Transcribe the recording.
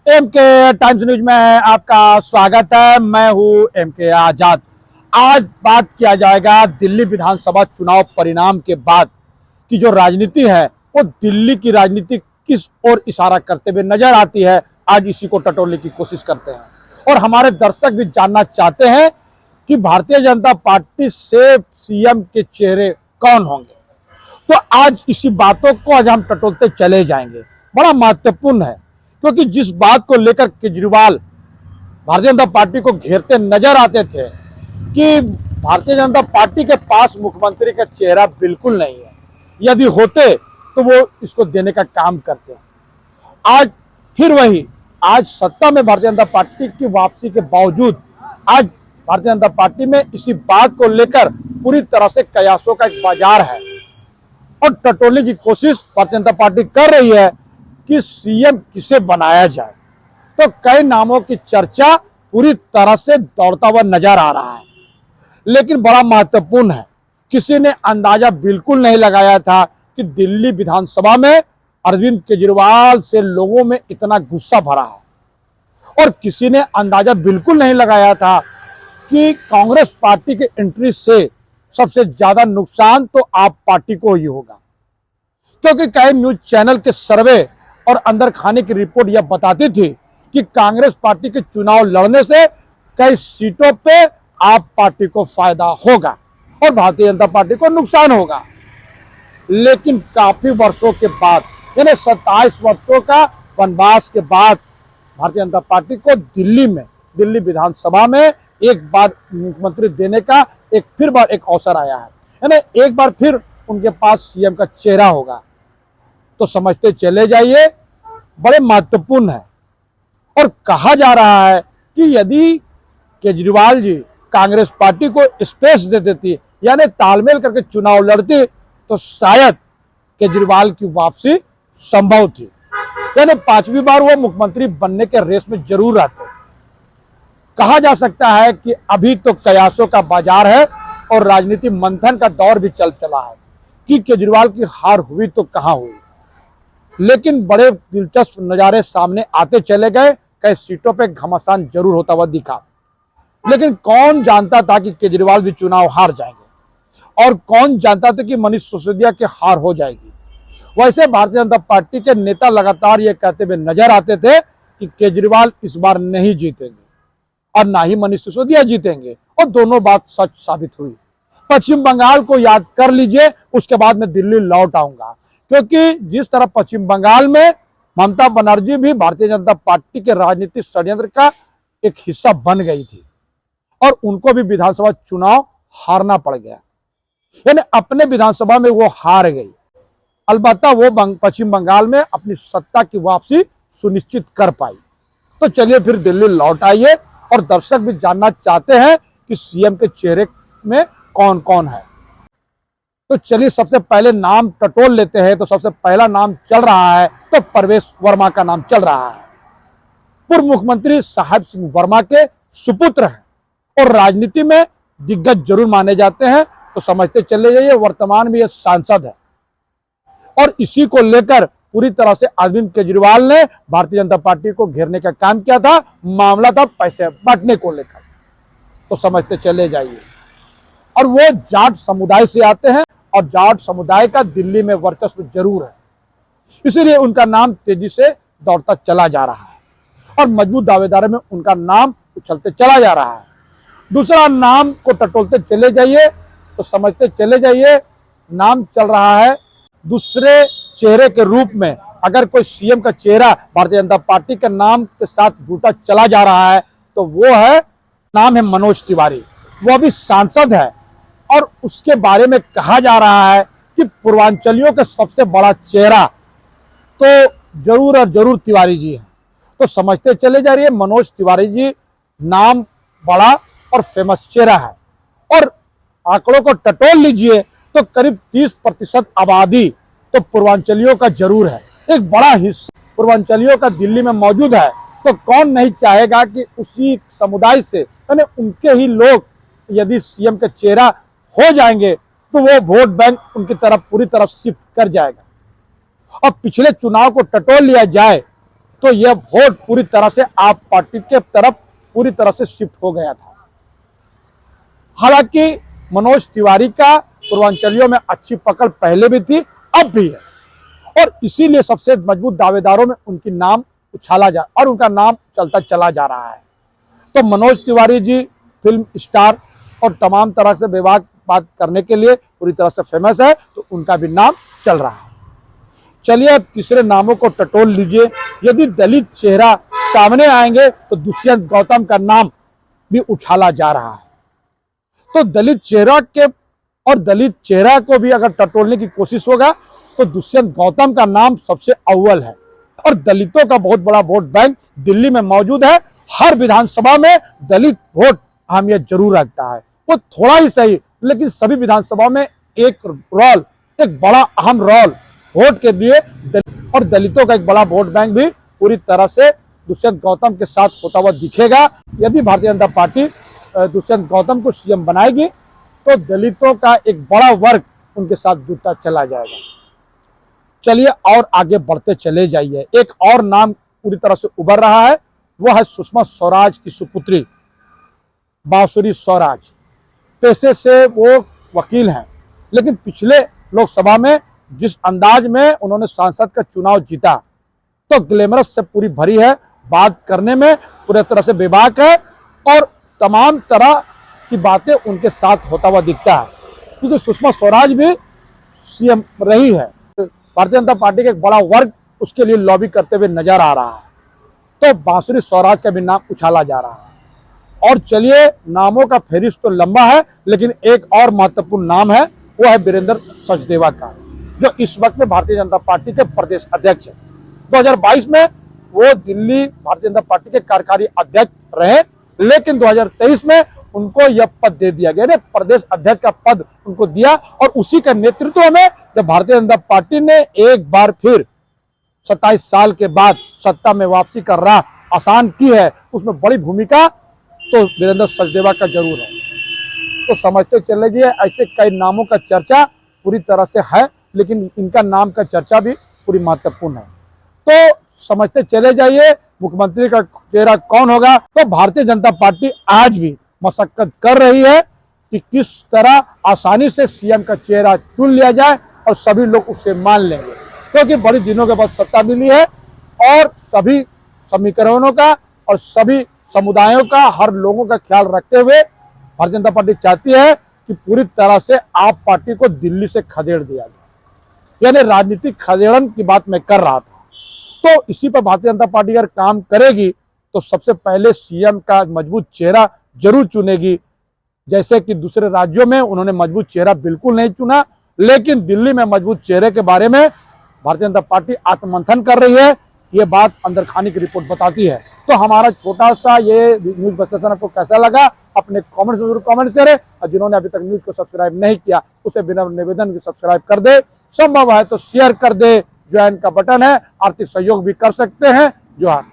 MK times news में आपका स्वागत है। मैं हूं एमके आजाद। आज बात किया जाएगा दिल्ली विधानसभा चुनाव परिणाम के बाद की जो राजनीति है वो दिल्ली की राजनीति किस ओर इशारा करते हुए नजर आती है। आज इसी को टटोलने की कोशिश करते हैं और हमारे दर्शक भी जानना चाहते हैं कि भारतीय जनता पार्टी से सीएम के चेहरे कौन होंगे। तो आज इसी बातों को आज हम टटोलते चले जाएंगे। बड़ा महत्वपूर्ण है क्योंकि जिस बात को लेकर केजरीवाल भारतीय जनता पार्टी को घेरते नजर आते थे कि भारतीय जनता पार्टी के पास मुख्यमंत्री का चेहरा बिल्कुल नहीं है, यदि होते तो वो इसको देने का काम करते हैं। आज फिर वही, आज सत्ता में भारतीय जनता पार्टी की वापसी के बावजूद आज भारतीय जनता पार्टी में इसी बात को लेकर पूरी तरह से कयासों का एक बाजार है और टटोलने की कोशिश भारतीय जनता पार्टी कर रही है कि सीएम किसे बनाया जाए। तो कई नामों की चर्चा पूरी तरह से दौड़ता हुआ नजर आ रहा है, लेकिन बड़ा महत्वपूर्ण है, किसी ने अंदाजा बिल्कुल नहीं लगाया था कि दिल्ली विधानसभा में अरविंद केजरीवाल से लोगों में इतना गुस्सा भरा है और किसी ने अंदाजा बिल्कुल नहीं लगाया था कि कांग्रेस पार्टी के एंट्री से सबसे ज्यादा नुकसान तो आप पार्टी को ही होगा, क्योंकि कई न्यूज चैनल के सर्वे और अंदर खाने की रिपोर्ट यह बताती थी कि कांग्रेस पार्टी के चुनाव लड़ने से कई सीटों पे आप पार्टी को फायदा होगा और भारतीय जनता पार्टी को नुकसान होगा। लेकिन काफी वर्षों के बाद, यानी 27 वर्षों का वनवास के बाद भारतीय जनता पार्टी को दिल्ली विधानसभा में एक बार मुख्यमंत्री देने का एक अवसर आया है, यानी एक बार फिर उनके पास सीएम का चेहरा होगा। तो समझते चले जाइए, बड़े महत्वपूर्ण है। और कहा जा रहा है कि यदि केजरीवाल जी कांग्रेस पार्टी को स्पेस दे देती, यानी तालमेल करके चुनाव लड़ती, तो शायद केजरीवाल की वापसी संभव थी, यानी 5वीं बार वो मुख्यमंत्री बनने के रेस में जरूर आते। कहा जा सकता है कि अभी तो कयासों का बाजार है और राजनीति मंथन का दौर भी चल चला है कि केजरीवाल की हार हुई तो कहां हुई। लेकिन बड़े दिलचस्प नजारे सामने आते चले गए। कई सीटों पे घमासान जरूर होता हुआ दिखा, लेकिन कौन जानता था कि केजरीवाल भी चुनाव हार जाएंगे और कौन जानता था कि मनीष सिसोदिया की हार हो जाएगी। वैसे भारतीय जनता पार्टी के नेता लगातार ये कहते हुए नजर आते थे कि केजरीवाल इस बार नहीं जीतेंगे और ना ही मनीष सिसोदिया जीतेंगे, और दोनों बात सच साबित हुई। पश्चिम बंगाल को याद कर लीजिए, उसके बाद मैं दिल्ली लौट आऊंगा, क्योंकि जिस तरह पश्चिम बंगाल में ममता बनर्जी भी भारतीय जनता पार्टी के राजनीतिक षड्यंत्र का एक हिस्सा बन गई थी और उनको भी विधानसभा चुनाव हारना पड़ गया, यानी अपने विधानसभा में वो हार गई। अलबत्ता वो पश्चिम बंगाल में अपनी सत्ता की वापसी सुनिश्चित कर पाई। तो चलिए फिर दिल्ली लौट आइए, और दर्शक भी जानना चाहते हैं कि सीएम के चेहरे में कौन कौन है। तो चलिए सबसे पहले नाम टटोल लेते हैं। तो सबसे पहला नाम चल रहा है तो परवेश वर्मा का नाम चल रहा है। पूर्व मुख्यमंत्री साहिब सिंह वर्मा के सुपुत्र हैं और राजनीति में दिग्गज जरूर माने जाते हैं। तो समझते चले जाइए, वर्तमान में ये सांसद है और इसी को लेकर पूरी तरह से अरविंद केजरीवाल ने भारतीय जनता पार्टी को घेरने का काम किया था। मामला था पैसे बांटने को लेकर। तो समझते चले जाइए, और वो जाट समुदाय से आते हैं और जाट समुदाय का दिल्ली में वर्चस्व जरूर है, इसीलिए उनका नाम तेजी से दौड़ता चला जा रहा है और मजबूत दावेदारों में उनका नाम उछलते चला जा रहा है। दूसरा नाम को टटोलते चले जाइए तो समझते चले जाइए, नाम चल रहा है दूसरे चेहरे के रूप में। अगर कोई सीएम का चेहरा भारतीय जनता पार्टी के नाम के साथ जुड़ता चला जा रहा है तो वो है, नाम है मनोज तिवारी। वो अभी सांसद है और उसके बारे में कहा जा रहा है कि पूर्वांचलियों का सबसे बड़ा चेहरा तो जरूर और जरूर तिवारी जी हैं। तो समझते चले जा रही है, मनोज तिवारी जी नाम बड़ा और फेमस चेहरा है, और आंकड़ों को टटोल लीजिए तो करीब 30% आबादी तो पूर्वांचलियों का जरूर है। एक बड़ा हिस्सा पूर्वांचलियों का दिल्ली में मौजूद है, तो कौन नहीं चाहेगा कि उसी समुदाय से, यानी उनके ही लोग यदि सीएम का चेहरा हो जाएंगे तो वो वोट बैंक उनकी तरफ पूरी तरह शिफ्ट कर जाएगा। और पिछले चुनाव को टटोल लिया जाए तो यह वोट पूरी तरह से आप पार्टी के तरफ पूरी तरह से शिफ्ट हो गया था। हालांकि मनोज तिवारी का पूर्वांचलियों में अच्छी पकड़ पहले भी थी, अब भी है, और इसीलिए सबसे मजबूत दावेदारों में उनकी नाम उछाला जा और उनका नाम चलता चला जा रहा है। तो मनोज तिवारी जी फिल्म स्टार और तमाम तरह से विभाग बात करने के लिए पूरी तरह से फेमस है, तो उनका भी नाम चल रहा है। चलिए अब तीसरे नामों को टटोल लीजिए। यदि दलित चेहरा सामने आएंगे तो दुष्यंत गौतम का नाम भी उछाला जा रहा है। तो दलित चेहरा को भी अगर टटोलने की कोशिश होगा तो दुष्यंत गौतम का नाम सबसे अव्वल है, और दलितों का बहुत बड़ा वोट बैंक दिल्ली में मौजूद है। हर विधानसभा में दलित वोट अहमियत जरूर रखता है, वो थोड़ा ही सही, लेकिन सभी विधानसभा में एक बड़ा अहम रोल वोट के लिए, और दलितों का एक बड़ा वोट बैंक भी पूरी तरह से दुष्यंत गौतम के साथ होता हुआ दिखेगा। यदि भारतीय जनता पार्टी दुष्यंत गौतम को सीएम बनाएगी तो दलितों का एक बड़ा वर्ग उनके साथ जुटता चला जाएगा। चलिए और आगे बढ़ते चले जाइए। एक और नाम पूरी तरह से उभर रहा है, वो है सुषमा स्वराज की सुपुत्री बांसुरी स्वराज। पेशे से वो वकील हैं, लेकिन पिछले लोकसभा में जिस अंदाज में उन्होंने सांसद का चुनाव जीता, तो ग्लैमरस से पूरी भरी है, बात करने में पूरी तरह से बेबाक है, और तमाम तरह की बातें उनके साथ होता हुआ दिखता है, क्योंकि सुषमा स्वराज भी सीएम रही है। भारतीय जनता पार्टी का एक बड़ा वर्ग उसके लिए लॉबी करते हुए नजर आ रहा है, तो बांसुरी स्वराज का भी नाम उछाला जा रहा है। और चलिए, नामों का फेरिस्त तो लंबा है, लेकिन एक और महत्वपूर्ण नाम है, वो है वीरेंद्र सचदेवा का, जो इस वक्त में भारतीय जनता पार्टी के प्रदेश अध्यक्ष है। 2022 में वो दिल्ली भारतीय जनता पार्टी के कार्यकारी अध्यक्ष रहे, लेकिन 2023 में उनको यह पद दे दिया गया, प्रदेश अध्यक्ष का पद उनको दिया, और उसी के नेतृत्व में जब भारतीय जनता पार्टी ने एक बार फिर 27 साल के बाद सत्ता में वापसी कर रहा आसान की है, उसमें बड़ी भूमिका तो वीरेंद्र सचदेवा का जरूर है। तो समझते चले जाइए, ऐसे कई नामों का चर्चा पूरी तरह से है, लेकिन इनका नाम का चर्चा भी पूरी महत्वपूर्ण है। तो समझते चले जाइए मुख्यमंत्री का चेहरा कौन होगा। तो भारतीय जनता पार्टी आज भी मशक्कत कर रही है कि किस तरह आसानी से सीएम का चेहरा चुन लिया जाए और सभी लोग उसे मान लेंगे, क्योंकि बड़ी दिनों के बाद सत्ता मिली है, और सभी समीकरणों का और सभी समुदायों का, हर लोगों का ख्याल रखते हुए भारतीय जनता पार्टी चाहती है कि पूरी तरह से आप पार्टी को दिल्ली से खदेड़ दिया जाए। यानी राजनीतिक खदेड़न की बात मैं कर रहा था। तो इसी पर भारतीय जनता पार्टी अगर काम करेगी तो सबसे पहले सीएम का मजबूत चेहरा जरूर चुनेगी। जैसे कि दूसरे राज्यों में उन्होंने मजबूत चेहरा बिल्कुल नहीं चुना, लेकिन दिल्ली में मजबूत चेहरे के बारे में भारतीय जनता पार्टी आत्ममंथन कर रही है। ये बात अंदर खाने की रिपोर्ट बताती है। तो हमारा छोटा सा ये न्यूज विश्लेषण आपको कैसा लगा, अपने कमेंट्स में जरूर कमेंट करें, और जिन्होंने अभी तक न्यूज को सब्सक्राइब नहीं किया उसे बिना निवेदन की सब्सक्राइब कर दे, संभव है तो शेयर कर दे, ज्वाइन का बटन है, आर्थिक सहयोग भी कर सकते हैं। जोहार।